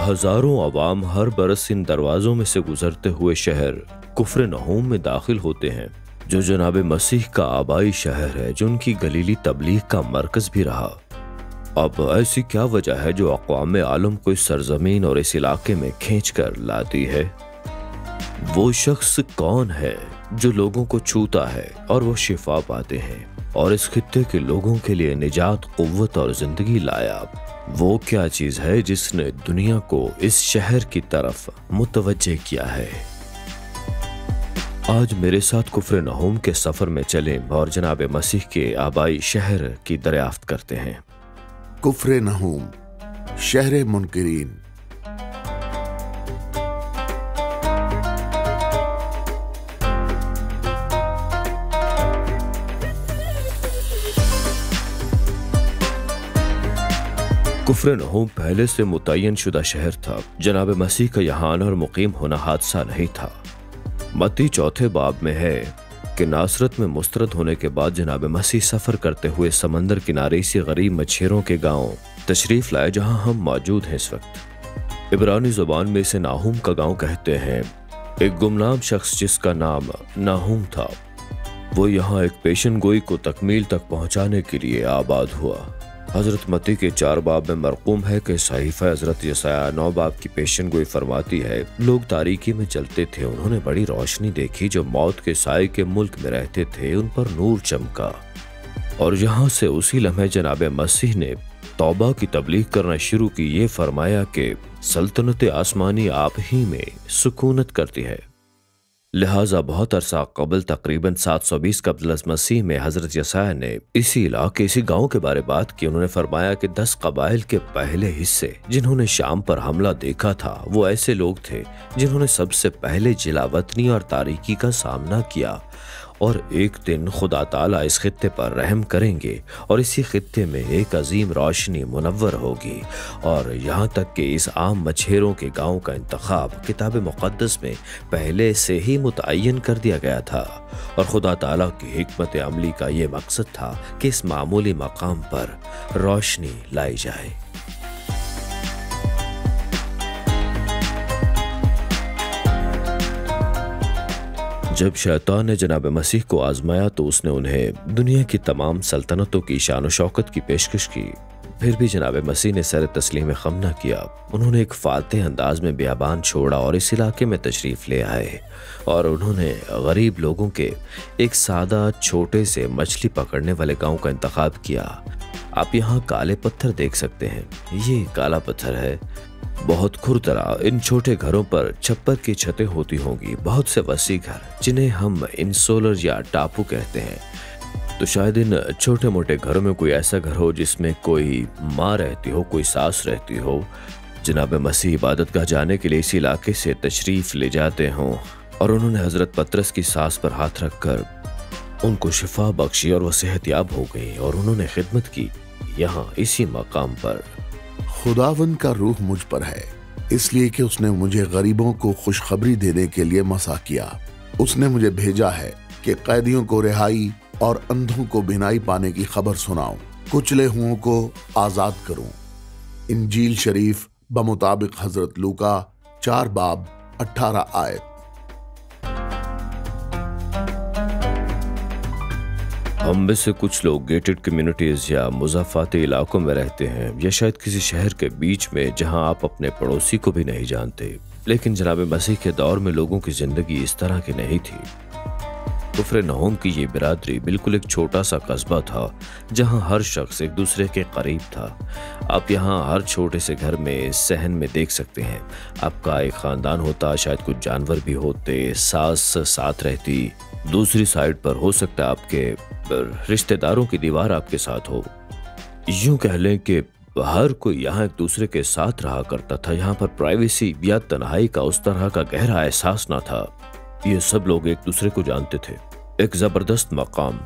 हजारों अवाम हर बरस इन दरवाजों में से गुजरते हुए शहर कुफ्र नहूम में दाखिल होते हैं, जो जनाब मसीह का आबाई शहर है, जो उनकी गलीली तबलीग का मरकज भी रहा। अब ऐसी क्या वजह है जो अक़वाम आलम को इस सरजमीन और इस इलाके में खींच कर लाती है? वो शख्स कौन है जो लोगों को छूता है और वो शिफा पाते हैं और इस खित्ते के लोगों के लिए निजात, कुव्वत और जिंदगी लाया? वो क्या चीज है जिसने दुनिया को इस शहर की तरफ मुतवज्जे किया है? आज मेरे साथ कुफ्र नहूम के सफर में चलें और जनाब मसीह के आबाई शहर की दरियाफ्त करते हैं। कुफ्र नहूम, शहर मुनकिरीन। कुफ्र नहूम पहले से मुतय्यन शुदा शहर था। जनाब मसीह का यहाँ आना और मुकीम होना हादसा नहीं था। मत्ती चौथे बाब में है कि नासरत में मुस्तरद होने के बाद जनाब मसीह सफर करते हुए समंदर किनारे इसी गरीब मच्छरों के गांव तशरीफ लाए जहां हम मौजूद हैं इस वक्त। इब्रानी जुबान में इसे नाहूम का गांव कहते हैं। एक गुमनाम शख्स जिसका नाम नाहूम था, वो यहाँ एक पेशन गोई को तकमील तक पहुंचाने के लिए आबाद हुआ। हजरत मत्ती के 4 बाब में मरकूम है कि सहीफा हजरत यसाया 9 बाब की पेशन गोई फरमाती है, लोग तारीकी में चलते थे, उन्होंने बड़ी रोशनी देखी, जो मौत के साए के मुल्क में रहते थे उन पर नूर चमका। और यहाँ से उसी लम्हे जनाब मसीह ने तौबा की तबलीग करना शुरू की। ये फरमाया कि सल्तनत आसमानी आप ही में सुकूनत करती है। लिहाजा बहुत अरसा कबल तकरीबन 720 कबल मसीह में हजरत यसाया ने इसी इलाके, इसी गांव के बारे बात की। उन्होंने फरमाया कि 10 कबाइल के पहले हिस्से जिन्होंने शाम पर हमला देखा था, वो ऐसे लोग थे जिन्होंने सबसे पहले जिलावतनी और तारीकी का सामना किया। और एक दिन खुदा ताला इस खित्ते पर रहम करेंगे और इसी खित्ते में एक अजीम रोशनी मुनव्वर होगी। और यहाँ तक कि इस आम मछेरों के गांव का इंतखाब किताब मुक़द्दस में पहले से ही मुतय्यन कर दिया गया था। और खुदा ताला की हिकमत अमली का ये मकसद था कि इस मामूली मकाम पर रोशनी लाई जाए। जब शैतान ने जनाब मसीह को आजमाया तो उसने उन्हें दुनिया की तमाम सल्तनतों की शान व शौकत की पेशकश की। फिर भी जनाब मसीह ने सर तस्लीम खम न किया। उन्होंने एक फातिह अंदाज में बियाबान छोड़ा और इस इलाके में तशरीफ ले आए। और उन्होंने गरीब लोगों के एक सादा छोटे से मछली पकड़ने वाले गांव का इंतखाब किया। आप यहाँ काले पत्थर देख सकते हैं, ये काला पत्थर है। बहुत खुरदरा इन छोटे घरों पर छप्पर की छतें होती होंगी, बहुत से वसी घर जिन्हें हम इंसोलर या टापू कहते हैं। तो शायद इन छोटे मोटे घरों में कोई ऐसा घर हो जिसमें कोई माँ रहती हो, कोई सास रहती हो। जनाब मसीह इबादतगाह जाने के लिए इस इलाके से तशरीफ ले जाते हों और उन्होंने हजरत पतरस की सास पर हाथ रखकर उनको शिफा बख्शी और वह सेहतयाब हो गई और उन्होंने खिदमत की यहाँ इसी मकाम पर। खुदावन का रूह मुझ पर है, इसलिए कि उसने मुझे गरीबों को खुशखबरी देने के लिए मसा किया। उसने मुझे भेजा है कि कैदियों को रिहाई और अंधों को बिनाई पाने की खबर सुनाऊं, कुचले हुओं को आजाद करूं। इंजील शरीफ बमुताबिक हजरत लूका 4 बाब 18 आयत। हम में से कुछ लोग गेटेड कम्युनिटीज या मुज़ाफ़ाती इलाकों में रहते हैं, या शायद किसी शहर के बीच में जहां आप अपने पड़ोसी को भी नहीं जानते। लेकिन जनाब मसीह के दौर में लोगों की जिंदगी इस तरह की नहीं थी। कुफ्र नहूम की ये बिरादरी बिल्कुल एक छोटा सा कस्बा था जहां हर शख्स एक दूसरे के करीब था। आप यहाँ हर छोटे से घर में सहन में देख सकते हैं। आपका एक खानदान होता, शायद कुछ जानवर भी होते, सास साथ रहती, दूसरी साइड पर हो सकता है आपके रिश्तेदारों की दीवार आपके साथ हो। यूं कह लें कि हर कोई यहाँ एक दूसरे के साथ रहा करता था। यहाँ पर प्राइवेसी या तन्हाई का उस तरह का गहरा एहसास न था। ये सब लोग एक दूसरे को जानते थे। एक जबरदस्त मकाम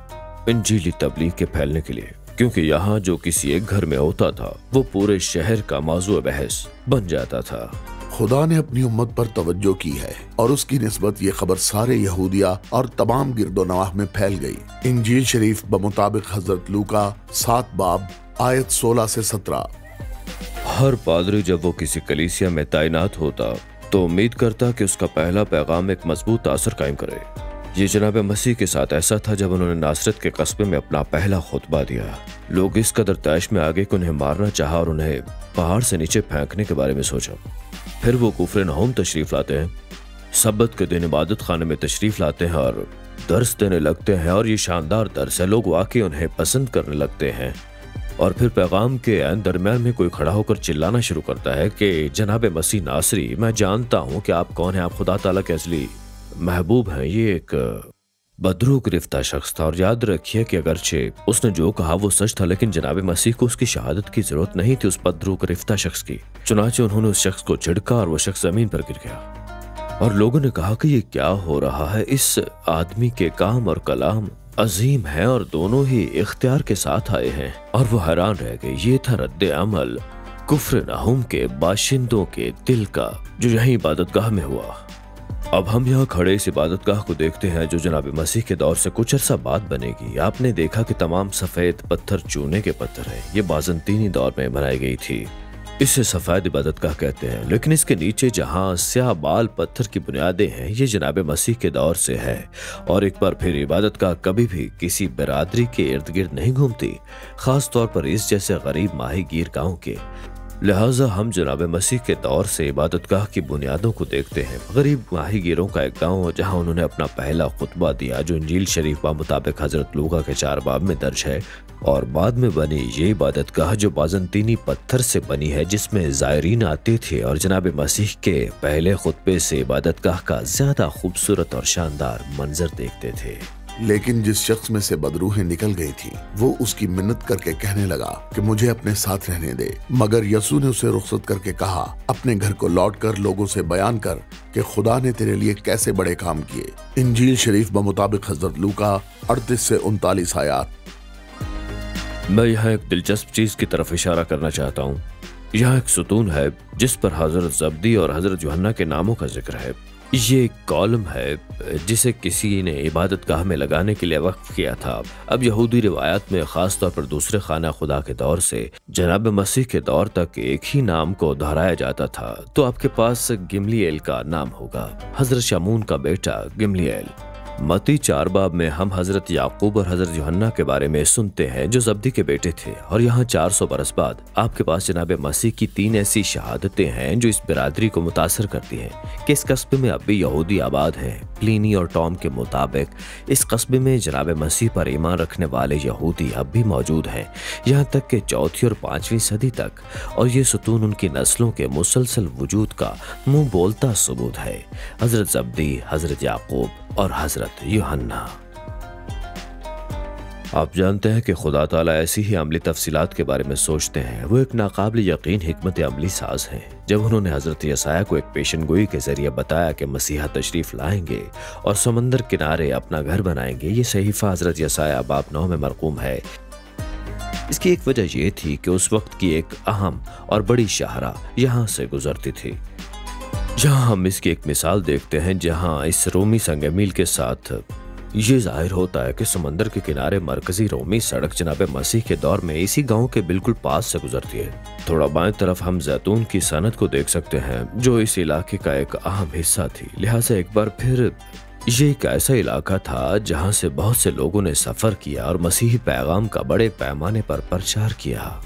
इंजीली तबलीग के फैलने के लिए, क्योंकि यहाँ जो किसी एक घर में होता था वो पूरे शहर का मौजू बहस बन जाता था। खुदा ने अपनी उम्मत पर तवज्जो की है और उसकी निस्बत ये खबर सारे यहूदिया और तमाम गिरदो नवाह में फैल गई। इंजील शरीफ बमुताबिक हजरत लूका 7 बाब आयत 16 से 17। हर पादरी जब वो किसी कलीसिया में तैनात होता तो उम्मीद करता कि उसका पहला पैगाम एक मजबूत असर कायम करे। ये जनाब मसीह के साथ ऐसा था जब उन्होंने नासरत के कस्बे में अपना पहला खुतबा दिया। लोग इस कदर तैश में आगे कि उन्हें मारना चाहा और उन्हें पहाड़ से नीचे फेंकने के बारे में सोचा। फिर वो कुफ्र नहूम तशरीफ लाते हैं, सब्बत के दिन इबादत खाने में तशरीफ लाते हैं और दर्स देने लगते हैं, और ये शानदार दर्स है, लोग वाकई उन्हें पसंद करने लगते हैं। और फिर पैगाम के ऐन दरमियान में कोई खड़ा होकर चिल्लाना शुरू करता है कि जनाब मसीह नासरी, मैं जानता हूं कि आप कौन हैं, आप खुदा ताला के असली महबूब हैं। ये एक बदरू गिरफ्तार शख्स था, और याद रखिए कि अगरचे उसने जो कहा वो सच था, लेकिन जनाब मसीह को उसकी शहादत की जरूरत नहीं थी उस बदरू गिरफ्तार शख्स की। चुनाचे उन्होंने उस शख्स को झिड़का और वो शख्स जमीन पर गिर गया। और लोगों ने कहा कि ये क्या हो रहा है, इस आदमी के काम और कलाम अजीम है और दोनों ही इख्तियार के साथ आए हैं। और वो हैरान रह गए। ये था रद्द अमल कुफ्र नहूम के बाशिंदों के दिल का, जो यहीं इबादतगाह में हुआ। अब हम यहाँ खड़े इस इबादतगाह को देखते हैं जो जनाब मसीह के दौर से कुछ अरसा बाद बनेगी। आपने देखा कि तमाम सफेद पत्थर चूने के पत्थर हैं। ये बाज़ंतीनी दौर में बनाई गई थी, इसे सफेद इबादतगाह कहते हैं। लेकिन इसके नीचे जहाँ स्याह बाल पत्थर की बुनियादें हैं, ये जनाब मसीह के दौर से है। और एक बार फिर इबादतगाह कभी भी किसी बिरादरी के इर्द गिर्द नहीं घूमती, खास तौर पर इस जैसे गरीब माहीगीर गांव के। लिहाजा हम जनाब मसीह के दौर से इबादतगाह की बुनियादों को देखते हैं। गरीब माहीगीरों का एक गांव जहां उन्होंने अपना पहला खुतबा दिया, जो इंजील शरीफ मुताबिक हजरत लूका के 4 बाब में दर्ज है। और बाद में बनी ये इबादतगाह जो बाज़ंतीनी पत्थर से बनी है, जिसमें ज़ायरीन आते थे और जनाब मसीह के पहले खुतबे से इबादतगाह का ज्यादा खूबसूरत और शानदार मंजर देखते थे। लेकिन जिस शख्स में से बदरूहें निकल गई थी, वो उसकी मिन्नत करके कहने लगा कि मुझे अपने साथ रहने दे। मगर यसू ने उसे रुखसत करके कहा, अपने घर को लौट कर लोगों से बयान कर कि खुदा ने तेरे लिए कैसे बड़े काम किए। इंजील शरीफ मुताबिक हजरत लूका 38 से 39 आयात। मैं यहाँ एक दिलचस्प चीज की तरफ इशारा करना चाहता हूँ। यहाँ एक सुतून है जिस पर हजरत जब्दी और हजरत यूहन्ना के नामों का जिक्र है। ये एक कॉलम है जिसे किसी ने इबादतगाह में लगाने के लिए वक्फ किया था। अब यहूदी रिवायात में खास तौर पर दूसरे खाना खुदा के दौर से जनाब मसीह के दौर तक एक ही नाम को दोहराया जाता था। तो आपके पास गिमलीएल का नाम होगा, हजरत शमून का बेटा गिमलीएल। मत्ती 4 बाब में हम हजरत याकूब और हजरत यूहन्ना के बारे में सुनते हैं जो जब्दी के बेटे थे। और यहाँ 400 बरस बाद आपके पास जनाब मसीह की 3 ऐसी शहादतें हैं जो इस बिरादरी को मुतासर करती हैं कि इस कस्बे में अब भी यहूदी आबाद हैं। प्लिनी और टॉम के मुताबिक इस कस्बे में जनाब मसीह पर ईमान रखने वाले यहूदी अब भी मौजूद हैं, यहाँ तक कि 4वीं और 5वीं सदी तक। और ये सुतून उनकी नस्लों के मुसलसल वजूद का मुंह बोलता सबूत है। हजरत जब्दी, हजरत याकूब और हजरत यूहन्ना। आप जानते हैं कि खुदा ताला ऐसी ही अमली तफसीलात के बारे में सोचते हैं। वो एक नाकाबिल यकीन हिकमत अमली साज हैं। जब उन्होंने हजरत यसाया को एक पेशन गोई के जरिए बताया कि मसीहा तशरीफ लाएंगे और समंदर किनारे अपना घर बनाएंगे, ये सहीफा हजरत यसाया बाब 9 में मरकूम है। इसकी एक वजह यह थी कि उस वक्त की एक अहम और बड़ी शाहरा यहाँ से गुजरती थी। यहाँ हम इसकी एक मिसाल देखते हैं जहाँ इस रोमी संग मील के साथ ये जाहिर होता है कि समंदर के किनारे मरकजी रोमी सड़क जनाब मसीह के दौर में इसी गांव के बिल्कुल पास से गुजरती है। थोड़ा बाएं तरफ हम जैतून की सनत को देख सकते हैं जो इस इलाके का एक अहम हिस्सा थी। लिहाजा एक बार फिर ये एक ऐसा इलाका था जहां से बहुत से लोगों ने सफर किया और मसीही पैगाम का बड़े पैमाने पर प्रचार किया।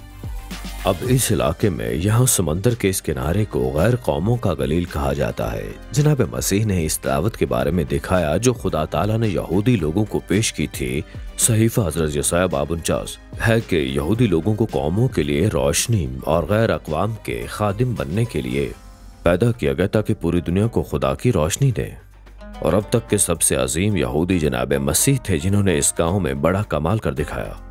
अब इस इलाके में यहाँ समंदर के इस किनारे को गैर कौमों का गलील कहा जाता है। जनाब मसीह ने इस दावत के बारे में दिखाया जो खुदा ताला ने यहूदी लोगों को पेश की थी। सहीफा हजरत यसाया बाब 49 है कि यहूदी लोगों को कौमों के लिए रोशनी और गैर अक़वाम के खादिम बनने के लिए पैदा किया गया ताकि पूरी दुनिया को खुदा की रोशनी दे। और अब तक के सबसे अजीम यहूदी जनाब मसीह थे जिन्होंने इस गाँव में बड़ा कमाल कर दिखाया,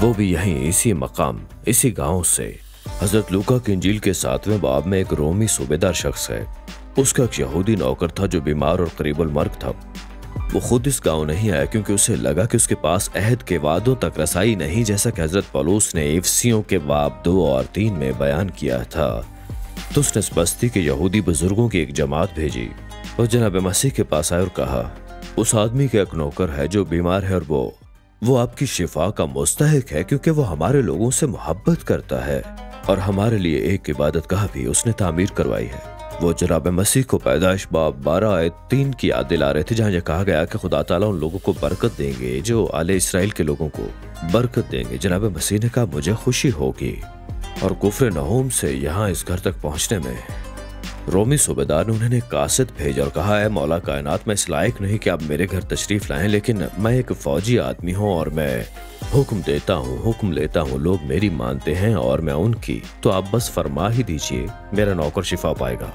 वो भी यहीं इसी मकाम इसी गांव से। हजरत लूका की इंजील के 7वें बाब में एक रोमी सूबेदार शख्स है। उसका एक यहूदी नौकर था जो बीमार और करीबुल मर्ग था। वो खुद इस गांव नहीं आया क्योंकि उसे लगा कि उसके पास अहद के वादों तक रसाई नहीं, जैसा कि हजरत पौलुस ने इफसियों के बाब 2 और 3 में बयान किया था। तो उसने इस बस्ती के यहूदी बुजुर्गों की एक जमात भेजी और जनाब मसीह के पास आए और कहा, उस आदमी का एक नौकर है जो बीमार है और वो आपकी शिफा का मुस्तहिक है क्योंकि वो हमारे लोगों से मोहब्बत करता है। और हमारे लिए एक इबादत गाह भी उसने तामीर करवाई है। वो जनाब मसीह को पैदाइश बाब 12 आयत 3 की याद दिला रहे थे, जहाँ ये कहा गया कि खुदा ताला उन लोगों को बरकत देंगे जो आले इसराइल के लोगों को बरकत देंगे। जनाब मसीह ने कहा मुझे खुशी होगी। और कुफ्र नहूम से यहाँ इस घर तक पहुँचने में रोमी सूबेदार ने उन्हें कासिद भेजा और कहा है मौला कायनात, मैं इस लायक नहीं कि आप मेरे घर तशरीफ लाएं, लेकिन मैं एक फौजी आदमी हूँ और मैं हुक्म देता हूँ, हुक्म लेता हूँ, लोग मेरी मानते हैं और मैं उनकी, तो आप बस फरमा ही दीजिए, मेरा नौकर शिफा पाएगा।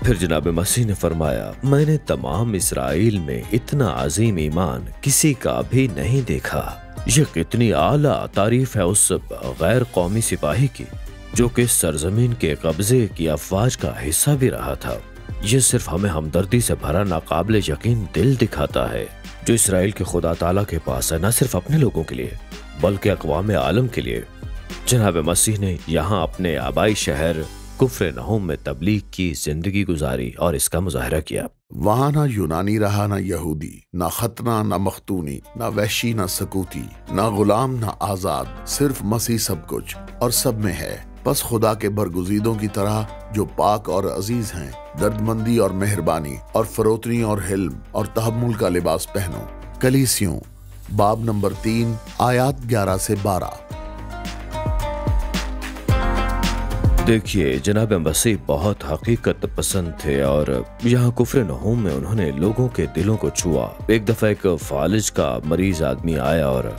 फिर जनाब मसीह ने फरमाया मैंने तमाम इसराइल में इतना अजीम ईमान किसी का भी नहीं देखा। ये कितनी आला तारीफ है उस गैर कौमी सिपाही की जो कि सरजमीन के कब्जे की अफवाज का हिस्सा भी रहा था। ये सिर्फ हमें हमदर्दी से भरा नाकाबिले यकीन दिल दिखाता है जो इसराइल के खुदा ताला के पास है, न सिर्फ अपने लोगों के लिए बल्कि अक़वाम आलम के लिए। जनाब मसीह ने यहाँ अपने आबाई शहर कुफ्र नहूम में तबलीग की जिंदगी गुजारी और इसका मुजाहरा किया। वहाँ ना यूनानी रहा, ना यहूदी, ना खतना, ना मख्तूनी, ना वहशी, ना सकूती, ना गुलाम, ना आजाद, सिर्फ मसीह सब कुछ और सब में है। बस खुदा के बरगुज़ीदों की तरह जो पाक और अजीज हैं, दर्दमंदी और मेहरबानी और फरोतनी और हिल्म और तहम्मुल का लिबास पहनो। कलीसियों बाब नंबर 3 आयात 11 से 12। देखिए जनाब मसीह बहुत हकीकत पसंद थे और यहाँ कुफ्र नहूम में उन्होंने लोगों के दिलों को छुआ। एक दफा एक फालिज का मरीज आदमी आया और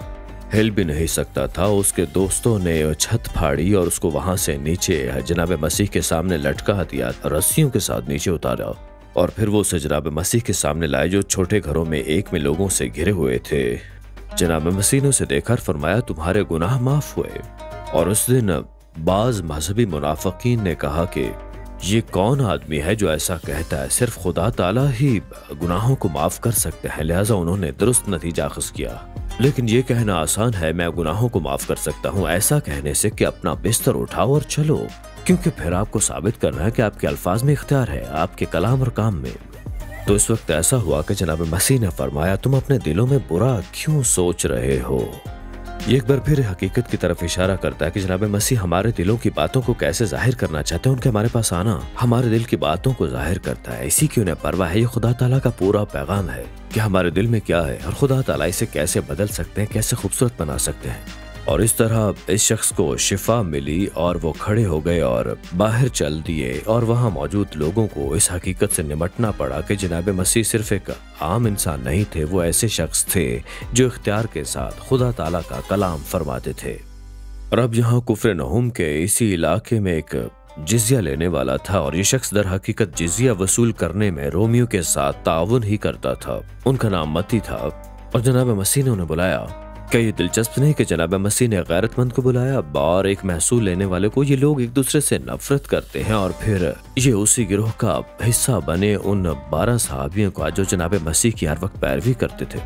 हिल भी नहीं सकता था। उसके दोस्तों ने छत फाड़ी और उसको वहां से नीचे जनाब मसीह के सामने लटका दिया, रस्सियों के साथ नीचे उतारा और फिर वो उसे जनाब मसीह के सामने लाए जो छोटे घरों में एक में लोगों से घिरे हुए थे। जनाब मसीह ने उसे देखकर फरमाया तुम्हारे गुनाह माफ हुए। और उस दिन बाज मजहबी मुनाफिकीन ने कहा कि ये कौन आदमी है जो ऐसा कहता है, सिर्फ खुदा ताला ही गुनाहों को माफ कर सकते हैं। लिहाजा उन्होंने दुरुस्त नतीजा अखज़ किया। लेकिन ये कहना आसान है मैं गुनाहों को माफ कर सकता हूँ, ऐसा कहने से कि अपना बिस्तर उठाओ और चलो, क्योंकि फिर आपको साबित करना है कि आपके अल्फाज में इख्तियार है, आपके कलाम और काम में। तो इस वक्त ऐसा हुआ कि जनाब मसीह ने फरमाया तुम अपने दिलों में बुरा क्यों सोच रहे हो। ये एक बार फिर हकीकत की तरफ इशारा करता है कि जनाब मसीह हमारे दिलों की बातों को कैसे जाहिर करना चाहते हैं। उनके हमारे पास आना हमारे दिल की बातों को जाहिर करता है, इसी की उन्हें परवाह है। ये खुदा ताला का पूरा पैगाम है कि हमारे दिल में क्या है और खुदा ताला इसे कैसे बदल सकते हैं, कैसे खूबसूरत बना सकते हैं। और इस तरह इस शख्स को शिफा मिली और वो खड़े हो गए और बाहर चल दिए। और वहाँ मौजूद लोगों को इस हकीकत से निमटना पड़ा कि जनाब मसीह सिर्फ एक आम इंसान नहीं थे, वो ऐसे शख्स थे जो इख्तियार के साथ खुदा ताला का कलाम फरमाते थे। और अब यहाँ कुफ्र नहूम के इसी इलाके में एक जिजिया लेने वाला था और ये शख्स दर हकीकत जिजिया वसूल करने में रोमियो के साथ ताउन ही करता था। उनका नाम मती था और जनाब मसीह ने उन्हें बुलाया। क्या ये दिलचस्प नहीं कि जनाब मसीह ने गैरतमंद को बुलाया और एक महसूल लेने वाले को। ये लोग एक दूसरे से नफरत करते हैं और फिर ये उसी गिरोह का हिस्सा बने उन 12 सहाबियों का जो जनाब मसीह की हर वक्त पैरवी करते थे।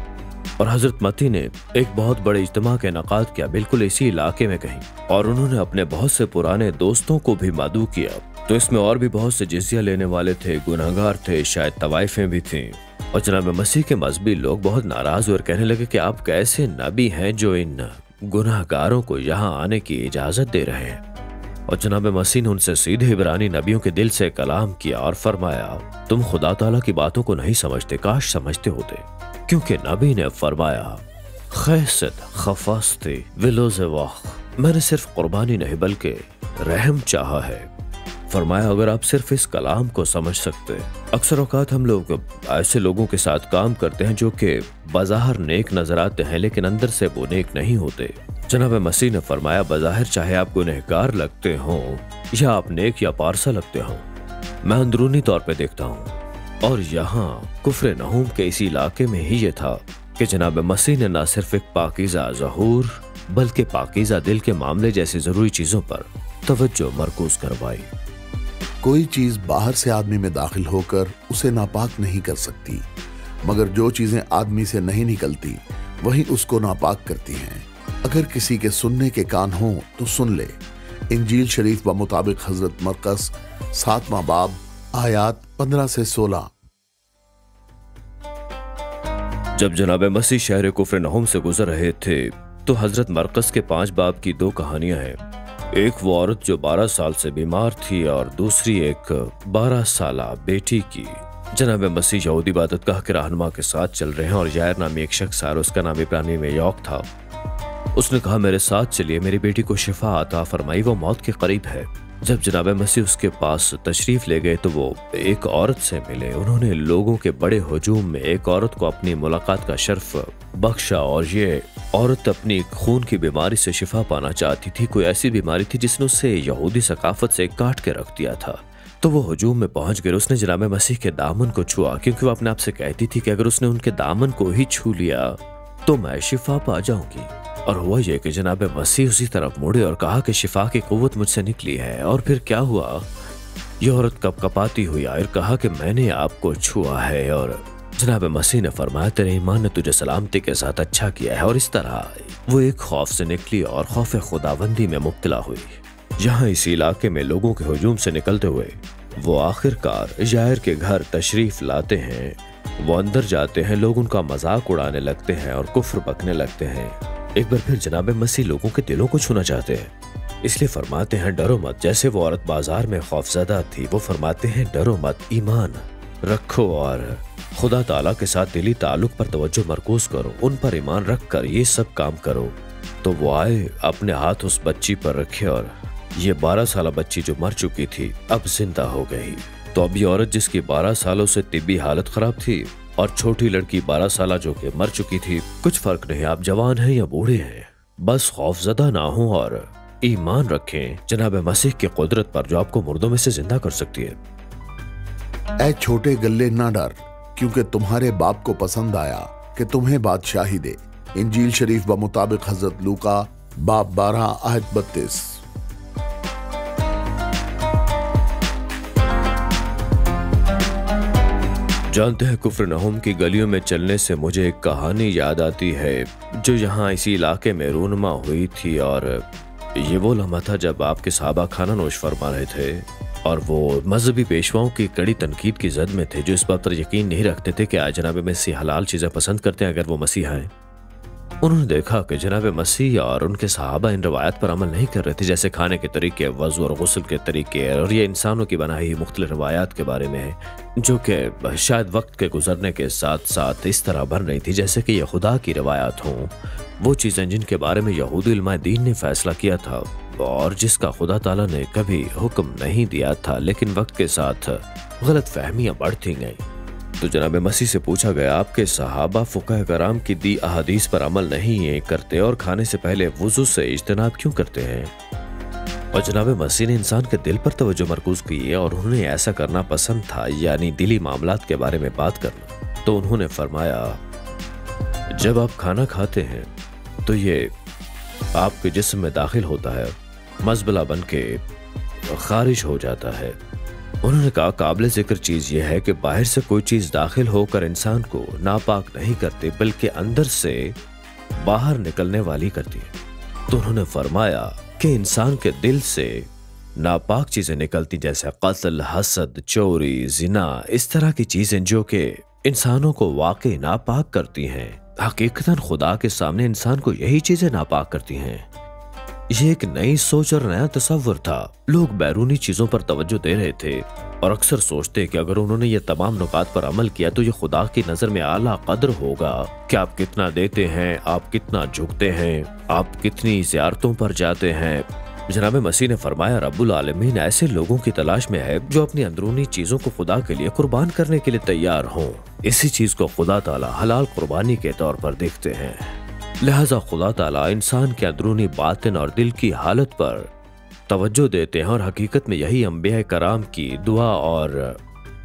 और हजरत मती ने एक बहुत बड़े इज्तिमा का इनेकाद किया बिल्कुल इसी इलाके में कहीं, और उन्होंने अपने बहुत से पुराने दोस्तों को भी मदऊ किया। तो इसमें और भी बहुत से जिजिया लेने वाले थे, गुनहगार थे, शायद तवाइफें भी थीं। और जनाब मसीह के मजहबी लोग बहुत नाराज हुए और कहने लगे कि आप कैसे नबी हैं जो इन गुनहगारों को यहाँ आने की इजाजत दे रहे हैं। और जनाब मसीह ने उनसे सीधे इब्रानी नबियों के दिल से कलाम किया और फरमाया तुम खुदा ताला की बातों को नहीं समझते, काश समझते होते। क्योंकि नबी ने फरमाया खैसत खफास्ते विलोज़वाख, मैंने सिर्फ कुर्बानी नहीं बल्कि रहम चाहा है। फरमाया अगर आप सिर्फ इस कलाम को समझ सकते। अक्सर औकात हम लोग ऐसे लोगों के साथ काम करते हैं जो कि बज़ाहिर नेक नजर आते हैं लेकिन अंदर से वो नेक नहीं होते। जनाब मसीह ने फरमाया बज़ाहिर चाहे आप गुनहगार लगते हों या आप नेक या पारसा लगते हों, मैं अंदरूनी तौर पे देखता हूँ। और यहाँ कुफ्र नहूम के इसी इलाके में ही ये था कि जनाब मसीह ने न सिर्फ एक पाकीज़ा ज़हूर बल्कि पाकीज़ा दिल के मामले जैसी जरूरी चीजों पर तवज्जो मरकूज करवाई। कोई चीज बाहर से आदमी में दाखिल होकर उसे नापाक नहीं कर सकती, मगर जो चीजें आदमी से नहीं निकलती वही उसको नापाक करती हैं। अगर किसी के सुनने के कान हो तो सुन ले। इंजील शरीफ व मुताबिक हजरत मरकस 7वां बाब आयात 15 से 16। जब जनाब मसीह शहर कुफ्र नहूम से गुजर रहे थे तो हजरत मरकस के 5 बाब की 2 कहानियां हैं। एक वो औरत जो 12 साल से बीमार थी और दूसरी एक 12 साला बेटी की। जनाब मसीह यहूदी इबादतगाह के रहनुमा के साथ चल रहे हैं और यायर नामी एक शख्स है और उसका नाम इब्रानी में यौक था। उसने कहा, मेरे साथ चलिए, मेरी बेटी को शिफा अता फरमाई, वो मौत के करीब है। जब जनाब मसीह उसके पास तशरीफ ले गए तो वो एक औरत से मिले। उन्होंने लोगों के बड़े हुजूम में एक औरत को अपनी मुलाकात का शर्फ बख्शा और ये औरत अपनी खून की बीमारी से शिफा पाना चाहती थी। कोई ऐसी बीमारी थी जिसने उसे यहूदी सकाफत से काट के रख दिया था। तो वो हुजूम में पहुंच गए। उसने जनाब मसीह के दामन को छुआ, क्योंकि वो अपने आप से कहती थी कि अगर उसने उनके दामन को ही छू लिया तो मैं शिफा पा जाऊंगी। और हुआ ये कि जनाब मसीह उसी तरफ मुड़े और कहा कि शिफा की कुव्वत मुझसे निकली है। और फिर क्या हुआ, ये औरत कपकपाती हुई और कहा कि मैंने आपको छुआ है। और जनाब मसीह ने फरमाया, तेरे ईमान ने तुझे सलामती के साथ अच्छा किया है। और इस तरह वो एक खौफ से निकली और खौफ खुदाबंदी में मुब्तला हुई। यहाँ इस इलाके में लोगों के हुजूम से निकलते हुए वो आखिरकार यायर के घर तशरीफ लाते हैं। वो अंदर जाते हैं, लोग उनका मजाक उड़ाने लगते हैं और कुफ्र बकने लगते हैं। एक बार फिर जनाब मसीह लोगों के दिलों को छूना चाहते हैं, इसलिए फरमाते हैं, डरो मत। जैसे वो औरत बाजार में खौफजदा थी, वो फरमाते हैं, डरो मत, ईमान रखो और खुदा ताला के साथ दिली ताल्लुक पर तवज्जो मरकूज करो, उन पर ईमान रख कर ये सब काम करो। तो वो आए, अपने हाथ उस बच्ची पर रखे और ये 12 साला बच्ची जो मर चुकी थी अब जिंदा हो गई। तो अब ये औरत जिसकी 12 सालों से तिब्बी हालत खराब थी और छोटी लड़की 12 साला जो कि मर चुकी थी, कुछ फर्क नहीं, आप जवान हैं या बूढ़े हैं, बस खौफजदा ना हो और ईमान रखें जनाब मसीह की कुदरत पर जो आपको मुर्दों में से जिंदा कर सकती है। ऐ छोटे गल्ले ना डर, क्योंकि तुम्हारे बाप को पसंद आया कि तुम्हें बादशाही दे। इंजील शरीफ बमुताबिक हजरत लूका बाब 12 आयत 32। जानते हैं, कुफ्र नहुम की गलियों में चलने से मुझे एक कहानी याद आती है जो यहाँ इसी इलाके में रूनुमा हुई थी। और ये वो लम्हा था जब आपके सहाबा खाना नोश फरमा रहे थे और वो मजहबी पेशवाओं की कड़ी तनकीद की जद में थे, जो इस बात पर यकीन नहीं रखते थे कि आज जनाब मसीह हलाल चीज़ें पसंद करते हैं अगर वो मसीह हैं। उन्होंने देखा कि जनाब मसीह और उनके सहाबा इन रवायत पर अमल नहीं कर रहे थे, जैसे खाने के तरीके, वज़ू और गुस्ल के तरीके, और ये इंसानों की बनाई हुई मुख्तलिफ रवायात के बारे में है, जो कि शायद वक्त के गुजरने के साथ साथ इस तरह बन रही थी जैसे कि ये खुदा की रवायात हों, वो चीज़ें जिनके बारे में यहूदी उलमाए दीन ने फैसला किया था और जिसका खुदा ताला ने कभी हुक्म नहीं दिया था, लेकिन वक्त के साथ गलत फहमियाँ बढ़ती गईं। तो जनाब मसीह से पूछा गया, आपके सहाबा फुकाह कराम की दी अहादीस पर अमल नहीं करते और खाने से पहले वुजू से इज्तनाब क्यों करते हैं? और जनाब मसीह ने इंसान के दिल पर तवज्जो मरकूज की और उन्हें ऐसा करना पसंद था, यानी दिली मामलात के बारे में बात करना। तो उन्होंने फरमाया, जब आप खाना खाते हैं तो ये आपके जिस्म में दाखिल होता है, मजबला बन के खारिज हो जाता है। उन्होंने कहा, काबिल जिक्र चीज यह है कि बाहर से कोई चीज दाखिल होकर इंसान को नापाक नहीं करती, बल्कि अंदर से बाहर निकलने वाली करती है। तो उन्होंने फरमाया कि इंसान के दिल से नापाक चीजें निकलती, जैसे कत्ल, हसद, चोरी, जिना, इस तरह की चीजें जो कि इंसानों को वाकई नापाक करती हैं। हकीकतन खुदा के सामने इंसान को यही चीजें नापाक करती हैं। ये एक नई सोच और नया तस्वुर था। लोग बैरूनी चीजों पर तवज्जो दे रहे थे और अक्सर सोचते कि अगर उन्होंने ये तमाम नुकात पर अमल किया तो ये खुदा की नजर में आला कदर होगा कि आप कितना देते हैं, आप कितना झुकते हैं, आप कितनी ज़ियारतों पर जाते हैं। जनाब मसीह ने फरमाया, रब्बुल आलमीन ऐसे लोगों की तलाश में है जो अपनी अंदरूनी चीजों को खुदा के लिए कुर्बान करने के लिए तैयार हों। इसी चीज को खुदा ताला हलाल कुर्बानी के तौर पर देखते हैं। लिहाजा खुदा ताला इंसान के अंदरूनी बातिन और दिल की हालत पर तवज्जो देते हैं और हकीकत में यही अंबिया कराम की दुआ और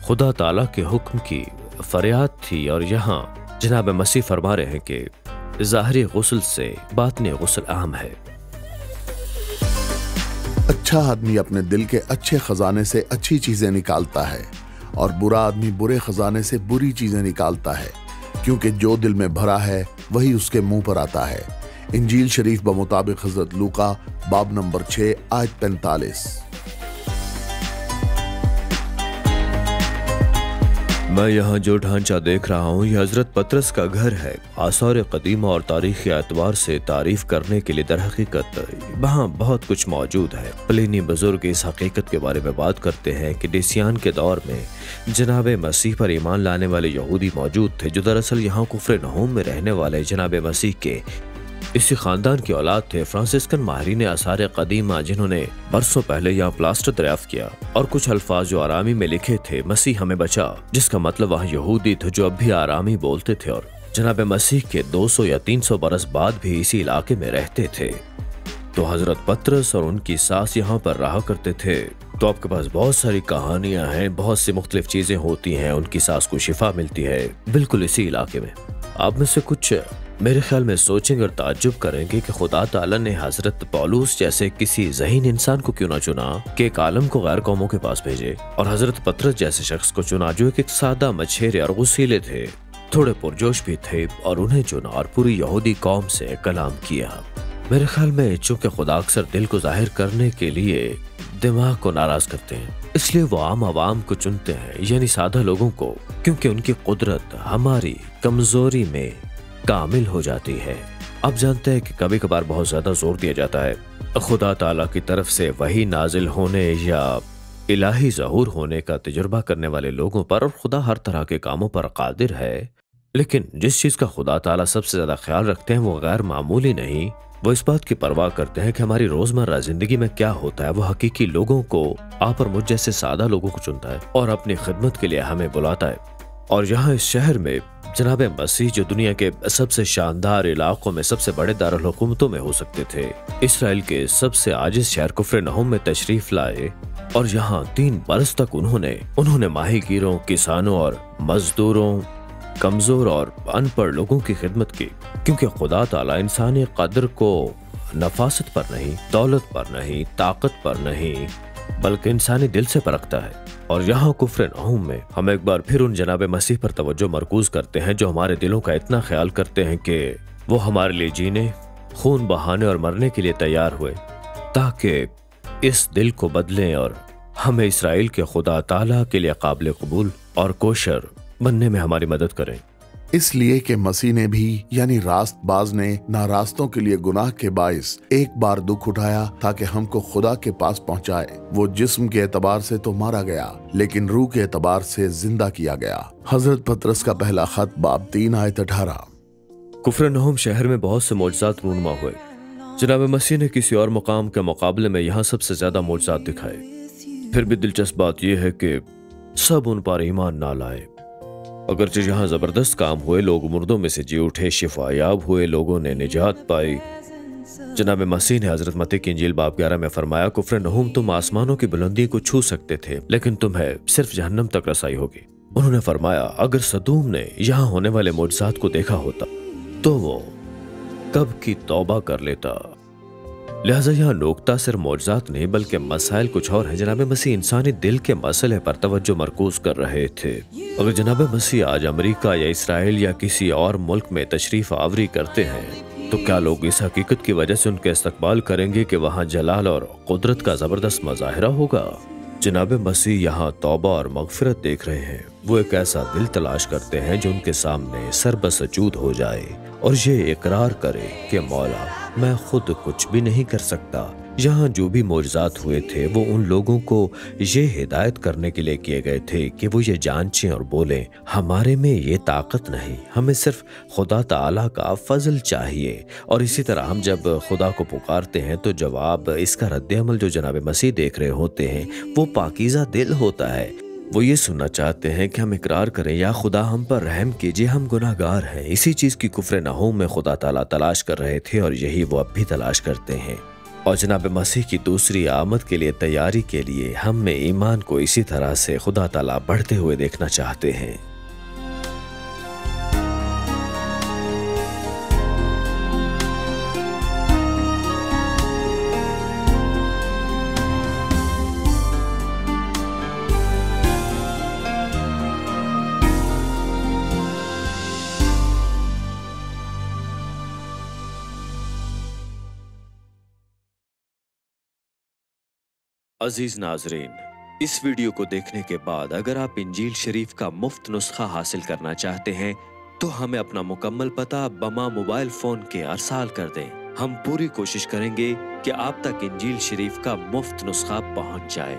खुदा ताला के हुक्म की फरियाद थी। और यहाँ जनाब मसीह फरमा रहे हैं कि ज़ाहिरी गुस्ल से बातिनी गुस्ल अहम है। अच्छा आदमी अपने दिल के अच्छे खजाने से अच्छी चीजें निकालता है और बुरा आदमी बुरे खजाने से बुरी चीजें निकालता है, क्योंकि जो दिल में भरा है वही उसके मुंह पर आता है। इंजील शरीफ बमुताबिक हजरत लूका बाब नंबर 6 आयत 45। मैं यहाँ जो ढांचा देख रहा हूँ ये हजरत पतरस का घर है। आसार कदीमा और तारीखी एतबार से तारीफ करने के लिए दर हकीकत वहाँ बहुत कुछ मौजूद है। प्लिनी बुजुर्ग इस हकीकत के बारे में बात करते हैं कि डिसियान के दौर में जनाब मसीह पर ईमान लाने वाले यहूदी मौजूद थे जो दरअसल यहाँ कुफ्र नहूम में रहने वाले जनाब मसीह के इसी खानदान की औलाद थे। फ्रांसिस्कन माहिरीन आसार कदीमा जिन्होंने बरसों पहले यहाँ प्लास्टर दरियाफ्त किया और कुछ अल्फाज जो आरामी में लिखे थे, मसीह हमें बचा, जिसका मतलब वहाँ यहूदी थे जो अब भी आरामी बोलते थे और जनाब मसीह के 200 या 300 बरस बाद भी इसी इलाके में रहते थे। तो हजरत पतरस और उनकी सास यहाँ पर रहा करते थे। तो आपके पास बहुत सारी कहानियां हैं, बहुत सी मुख्तलिफ चीजें होती हैं। उनकी सास को शिफा मिलती है बिल्कुल इसी इलाके में। आप में से कुछ मेरे ख्याल में सोचेंगे और ताज्जुब करेंगे कि खुदा ताला ने हजरत पौलुस जैसे किसी ज़हीन इंसान को क्यों ना चुना कि एक आलम को गैर कौमों के पास भेजे, और हजरत पतरस जैसे शख्स को चुना जो एक सादा मछेरे और गुस्सीले थे, थोड़े पुरजोश भी थे, और उन्हें चुना और पूरी यहूदी कौम से कलाम किया। मेरे ख्याल में चूंकि खुदा अक्सर दिल को जाहिर करने के लिए दिमाग को नाराज करते हैं, इसलिए वो आम आवाम को चुनते हैं, यानी सादा लोगों को, क्योंकि उनकी कुदरत हमारी कमजोरी में कामिल हो जाती है। अब जानते हैं कि कभी कभार बहुत ज्यादा जोर दिया जाता है खुदा ताला की तरफ से वही नाजिल होने या इलाही ज़हूर होने का तजुर्बा करने वाले लोगों पर, और खुदा हर तरह के कामों पर कादिर है। लेकिन जिस चीज का खुदा ताला सबसे ज्यादा ख्याल रखते हैं वो गैर मामूली नहीं, वो इस बात की परवाह करते हैं कि हमारी रोजमर्रा जिंदगी में क्या होता है। वो हकीकी लोगों को, आप और मुझ जैसे सादा लोगों को चुनता है और अपनी खिदमत के लिए हमें बुलाता है। और यहाँ इस शहर में जनाब मसीह जो दुनिया के सबसे शानदार इलाकों में सबसे बड़े दारुल हुकूमतों में हो सकते थे, इसराइल के सबसे आजिज शहर कुफ्र नहूम में तशरीफ लाए, और यहाँ 3 बरस तक उन्होंने माहीगीरों, किसानों और मजदूरों, कमजोर और अनपढ़ लोगों की खिदमत की, क्योंकि खुदा ताला इंसानी कदर को नफासत पर नहीं, दौलत पर नहीं, ताकत पर नहीं, बल्कि इंसानी दिल से परखता है। और यहाँ कुफ्र नहूम में हम एक बार फिर उन जनाब मसीह पर तवज्जो मरकूज करते हैं जो हमारे दिलों का इतना ख्याल करते हैं कि वो हमारे लिए जीने, खून बहाने और मरने के लिए तैयार हुए, ताकि इस दिल को बदलें और हमें इसराइल के खुदा ताला के लिए काबिल कबूल और कोशर बनने में हमारी मदद करें। इसलिए कि मसीह ने भी, यानी रास्तबाज ने, नारास्तों के लिए गुनाह के बाइस एक बार दुख उठाया ताकि हमको खुदा के पास पहुंचाए। वो जिस्म के एतबार से तो मारा गया, लेकिन रूह के एतबार से जिंदा किया गया। हजरत पतरस का पहला खत बाब 3 आयत 18। कुफ्र नहूम शहर में बहुत से मौजज़ात रूनुमा हुए। जनाब मसीह ने किसी और मुकाम के मुकाबले में यहाँ सबसे ज्यादा मौजज़ात दिखाए। फिर भी दिलचस्प बात यह है कि सब उन पर ईमान ना लाए। अगरचे यहाँ जबरदस्त काम हुए, लोग मुर्दों में से जी उठे, शिफायाब हुए, लोगों ने निजात पाई। जनाब मसीह ने हजरत मत्ती की इंजील बाब 11 में फरमाया, कुफ्र नहूम तुम आसमानों की बुलंदी को छू सकते थे, लेकिन तुम्हें सिर्फ जहन्नम तक रसाई होगी। उन्होंने फरमाया, अगर सदूम ने यहाँ होने वाले मौजज़ात को देखा होता तो वो कब की तौबा कर लेता। लिहाजा यहाँ नोकता सिर्फ मौजज़ात नहीं बल्कि मसाइल कुछ और है। जनाब मसीह इंसानी दिल के मसले पर तवज्जो मरकूज कर रहे थे। अगर जनाब मसीह आज अमेरिका या इसराइल या किसी और मुल्क में तशरीफ आवरी करते हैं तो क्या लोग इस हकीकत की वजह से उनके इस्तकबाल करेंगे कि वहाँ जलाल और कुदरत का जबरदस्त मुजाहिरा होगा? जनाब मसीह यहाँ तौबा और मगफिरत देख रहे हैं। वो एक ऐसा दिल तलाश करते हैं जो उनके सामने सरबसजूद हो जाए और ये इकरार करे कि मौला मैं खुद कुछ भी नहीं कर सकता। यहाँ जो भी मौजज़ात हुए थे वो उन लोगों को ये हिदायत करने के लिए किए गए थे कि वो ये जांचें और बोलें, हमारे में ये ताकत नहीं, हमें सिर्फ खुदा ताला का फजल चाहिए। और इसी तरह हम जब खुदा को पुकारते हैं तो जवाब, इसका रद्द-ए-अमल जो जनाब मसीह देख रहे होते हैं वो पाकीज़ा दिल होता है। वो ये सुनना चाहते हैं कि हम इकरार करें, या खुदा हम पर रहम कीजिए, हम गुनाहगार हैं। इसी चीज़ की कुफ्र नहूम में खुदा ताला तलाश कर रहे थे और यही वो अब भी तलाश करते हैं। और जनाब मसीह की दूसरी आमद के लिए तैयारी के लिए हम में ईमान को इसी तरह से खुदा ताला बढ़ते हुए देखना चाहते हैं। अजीज नाजरीन, اس ویڈیو کو دیکھنے کے بعد اگر آپ انجیل شریف کا مفت نسخہ حاصل کرنا چاہتے ہیں تو ہمیں اپنا مکمل پتہ بما موبائل فون کے ارسال کر دیں۔ ہم پوری کوشش کریں گے کہ آپ تک انجیل شریف کا مفت نسخہ پہنچ جائے۔